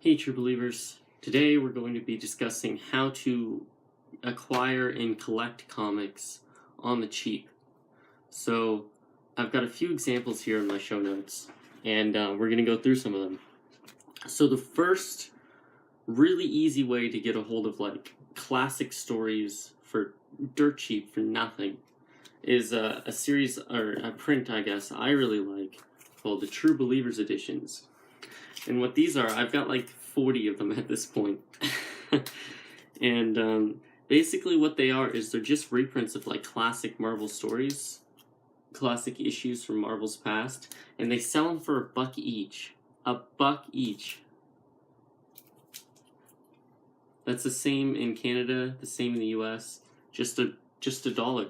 Hey true believers, today we're going to be discussing how to acquire and collect comics on the cheap. So I've got a few examples here in my show notes, and we're going to go through some of them. So the first really easy way to get a hold of like classic stories for dirt cheap for nothing is a series, or a print I guess, I really like, called the True Believers editions. And what these are, I've got like 40 of them at this point. And basically what they are is they're just reprints of like classic Marvel stories, classic issues from Marvel's past, and they sell them for $1 each. $1 each. That's the same in Canada, the same in the US, just a dollar.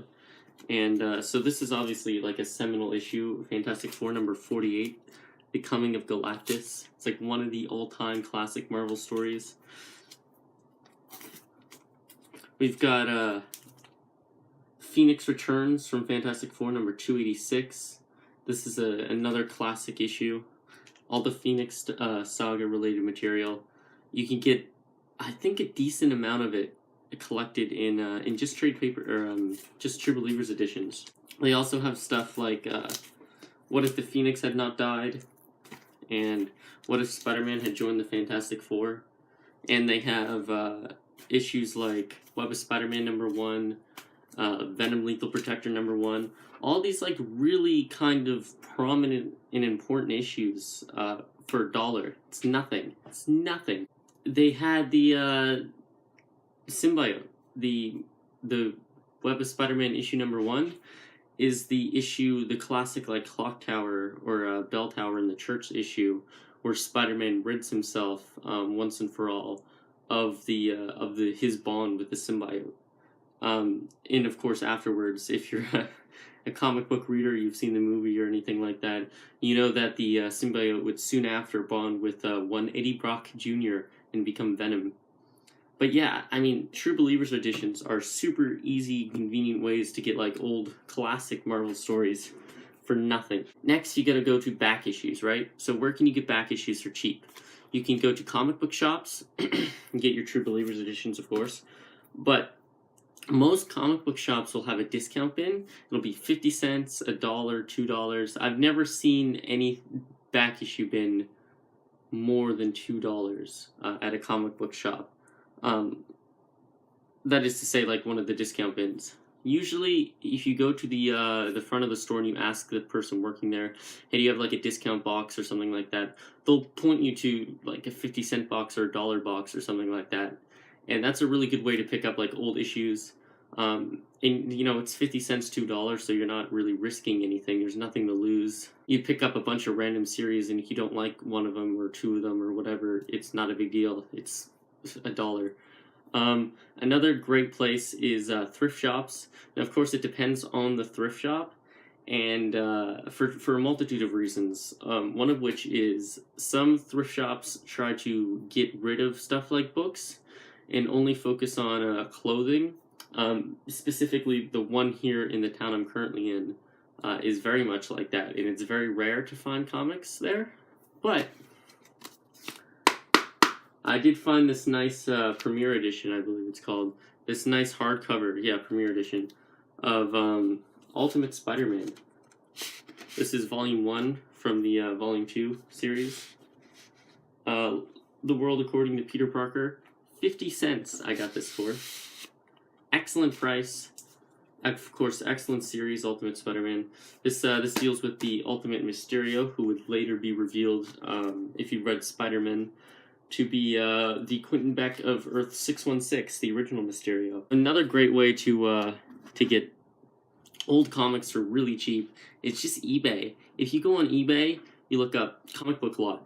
And so this is obviously like a seminal issue, Fantastic Four number 48. The Coming of Galactus. It's like one of the all-time classic Marvel stories. We've got Phoenix Returns from Fantastic Four number 286. This is another classic issue. All the Phoenix saga related material. You can get, I think, a decent amount of it collected in just trade paper, or just True Believers editions. They also have stuff like What If the Phoenix Had Not Died? And What If Spider-Man Had Joined the Fantastic Four? And they have issues like Web of Spider-Man number 1, Venom Lethal Protector number 1. All these like really kind of prominent and important issues for $1. It's nothing. It's nothing. They had the symbiote. The Web of Spider-Man issue number 1 is the issue, the classic like clock tower or bell tower in the church issue, where Spider-Man rids himself once and for all of his bond with the symbiote. And of course, afterwards, if you're a comic book reader, you've seen the movie or anything like that, you know that the symbiote would soon after bond with one Eddie Brock Jr. and become Venom. But yeah, I mean, True Believers editions are super easy, convenient ways to get like old classic Marvel stories for nothing. Next, you gotta go to back issues, right? So where can you get back issues for cheap? You can go to comic book shops and get your True Believers editions, of course. But most comic book shops will have a discount bin. It'll be 50 cents, $1, $2. I've never seen any back issue bin more than $2 at a comic book shop. That is to say, like one of the discount bins. Usually, if you go to the front of the store and you ask the person working there, hey, do you have like a discount box or something like that? They'll point you to like a 50-cent box or a $1 box or something like that. And that's a really good way to pick up like old issues. And you know, it's 50 cents, $2, so you're not really risking anything. There's nothing to lose. You pick up a bunch of random series, and if you don't like one of them or two of them or whatever, it's not a big deal. It's $1. Another great place is thrift shops. Now, of course, it depends on the thrift shop, and for a multitude of reasons. One of which is some thrift shops try to get rid of stuff like books and only focus on clothing. Specifically, the one here in the town I'm currently in is very much like that, and it's very rare to find comics there. But I did find this nice premiere edition, I believe it's called. This nice hardcover, premiere edition of Ultimate Spider-Man. This is Volume 1 from the Volume 2 series. The World According to Peter Parker. 50 cents I got this for. Excellent price. Of course, excellent series, Ultimate Spider-Man. This deals with the Ultimate Mysterio, who would later be revealed, if you read Spider-Man, to be the Quentin Beck of Earth 616, the original Mysterio. Another great way to get old comics for really cheap is just eBay. If you go on eBay, you look up comic book lot,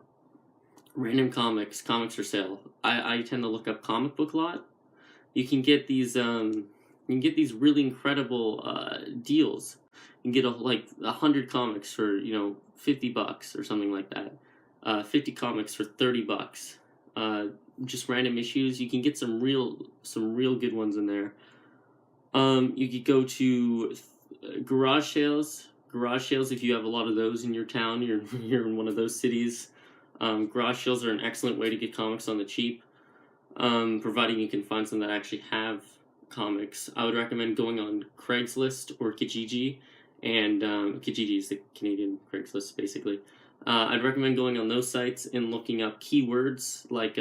random comics for sale. I tend to look up comic book lot. You can get these really incredible deals. You can get like 100 comics for $50 or something like that. 50 comics for $30. Just random issues. You can get some real good ones in there. You could go to garage sales. If you have a lot of those in your town, you're in one of those cities. Garage sales are an excellent way to get comics on the cheap, providing you can find some that actually have comics. I would recommend going on Craigslist or Kijiji, and Kijiji is the Canadian Craigslist, basically. I'd recommend going on those sites and looking up keywords like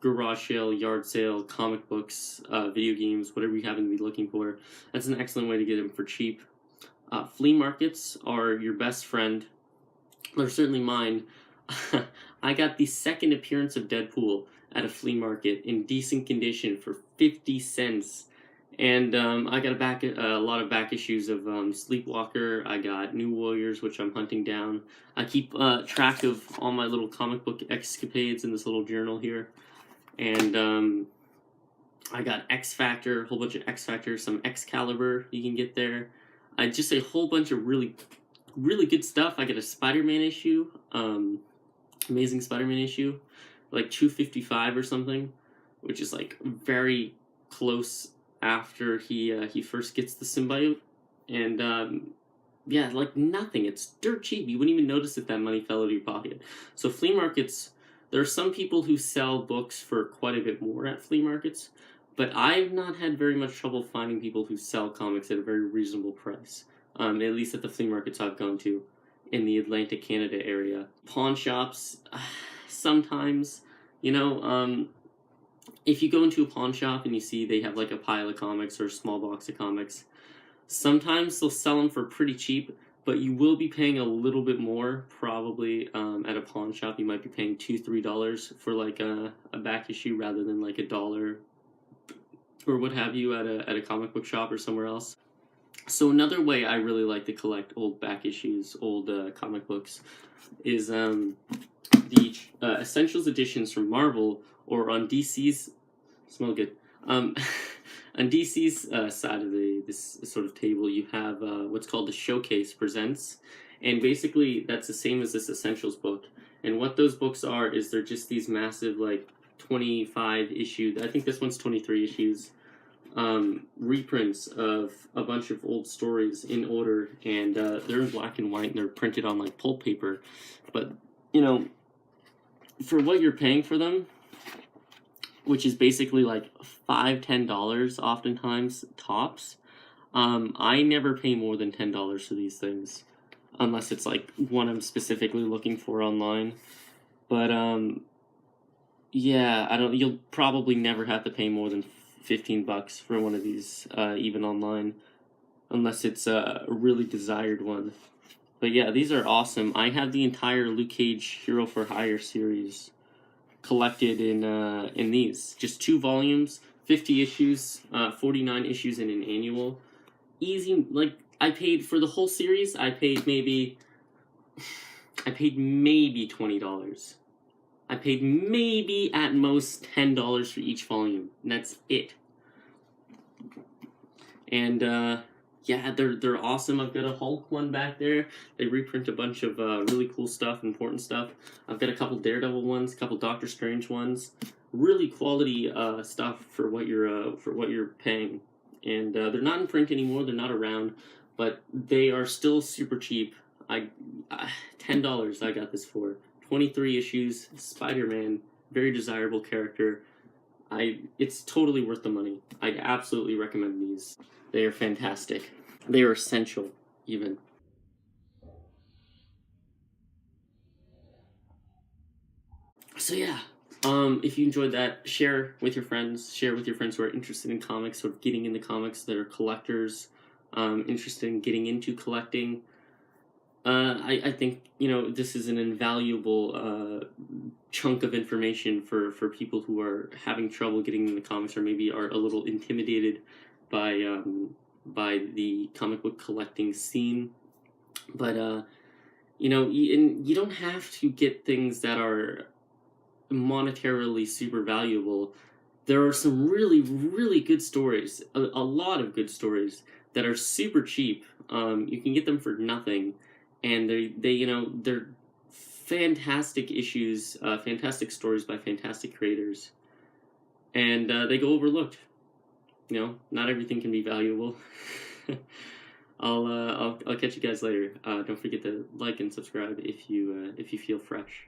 garage sale, yard sale, comic books, video games, whatever you happen to be looking for. That's an excellent way to get them for cheap. Flea markets are your best friend. They're certainly mine. I got the second appearance of Deadpool at a flea market in decent condition for 50 cents. And I got a lot of back issues of Sleepwalker. I got New Warriors, which I'm hunting down. I keep track of all my little comic book escapades in this little journal here. And I got X Factor, a whole bunch of X Factor, some Excalibur you can get there. Just a whole bunch of really good stuff. I got a Spider-Man issue, Amazing Spider-Man issue, like 255 or something, which is like very close after he first gets the symbiote, and yeah, like nothing. It's dirt cheap. You wouldn't even notice if that money fell out of your pocket. So flea markets, there are some people who sell books for quite a bit more at flea markets, but I've not had very much trouble finding people who sell comics at a very reasonable price. At least at the flea markets I've gone to in the Atlantic Canada area. Pawn shops, sometimes, you know, if you go into a pawn shop and you see they have like a pile of comics or a small box of comics, sometimes they'll sell them for pretty cheap, but you will be paying a little bit more probably at a pawn shop. You might be paying $2-3 for like a back issue rather than like $1 or what have you at a comic book shop or somewhere else. So another way I really like to collect old back issues, old comic books, is the Essentials editions from Marvel, or on DC's, smell good, on DC's side of this sort of table, you have what's called the Showcase Presents, and basically that's the same as this Essentials book. And what those books are is they're just these massive, like, 25 issue, I think this one's 23 issues, reprints of a bunch of old stories in order, and they're in black and white and they're printed on like pulp paper. But you know, for what you're paying for them, which is basically like $5-10 oftentimes tops, I never pay more than $10 for these things, unless it's like one I'm specifically looking for online. But yeah, you'll probably never have to pay more than $15 for one of these, even online, unless it's a really desired one. But yeah, these are awesome. I have the entire Luke Cage Hero for Hire series collected in these. Just 2 volumes, 50 issues, 49 issues in an annual. Easy, like, I paid for the whole series, I paid maybe $20. I paid maybe at most $10 for each volume, and that's it. And yeah, they're awesome. I've got a Hulk one back there. They reprint a bunch of really cool stuff, important stuff. I've got a couple Daredevil ones, a couple Doctor Strange ones. Really quality stuff for what you're paying. And they're not in print anymore. They're not around, but they are still super cheap. $10 I got this for. 23 issues, Spider-Man, very desirable character. It's totally worth the money. I absolutely recommend these. They are fantastic. They are essential, even. So yeah, if you enjoyed that, share with your friends. Share with your friends who are interested in comics, sort of getting into comics, that are collectors, interested in getting into collecting. I think, you know, this is an invaluable chunk of information for people who are having trouble getting into comics, or maybe are a little intimidated by the comic book collecting scene. But you know, you don't have to get things that are monetarily super valuable. There are some really good stories, a lot of good stories that are super cheap. You can get them for nothing. And they you know, they're fantastic issues, fantastic stories by fantastic creators, and they go overlooked. You know, not everything can be valuable. I'll catch you guys later. Don't forget to like and subscribe if you feel fresh.